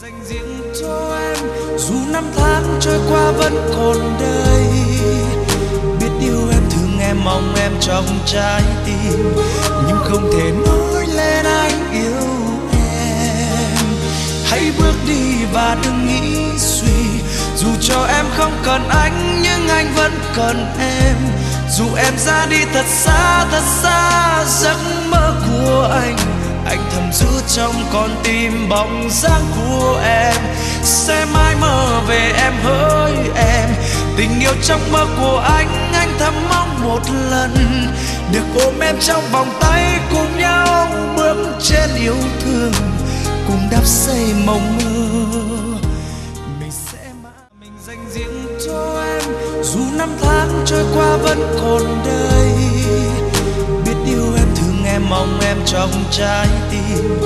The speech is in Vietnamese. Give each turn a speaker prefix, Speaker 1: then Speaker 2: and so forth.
Speaker 1: Dành riêng cho em, dù năm tháng trôi qua vẫn còn đây. Biết yêu em, thương em, mong em trong trái tim, nhưng không thể nói lên anh yêu em. Hãy bước đi và đừng nghĩ suy, dù cho em không cần anh nhưng anh vẫn cần em. Dù em ra đi thật xa giấc mơ của anh thầm giữ trong con tim bóng dáng của em. Sẽ mãi mơ về em hỡi em, tình yêu trong mơ của anh thầm mong một lần được ôm em trong vòng tay, cùng nhau bước trên yêu thương, cùng đắp xây mộng mơ. Mình sẽ mãi mình dành riêng cho em, dù năm tháng trôi qua vẫn còn đây. Biết yêu em, thương em, mong em trong trái tim,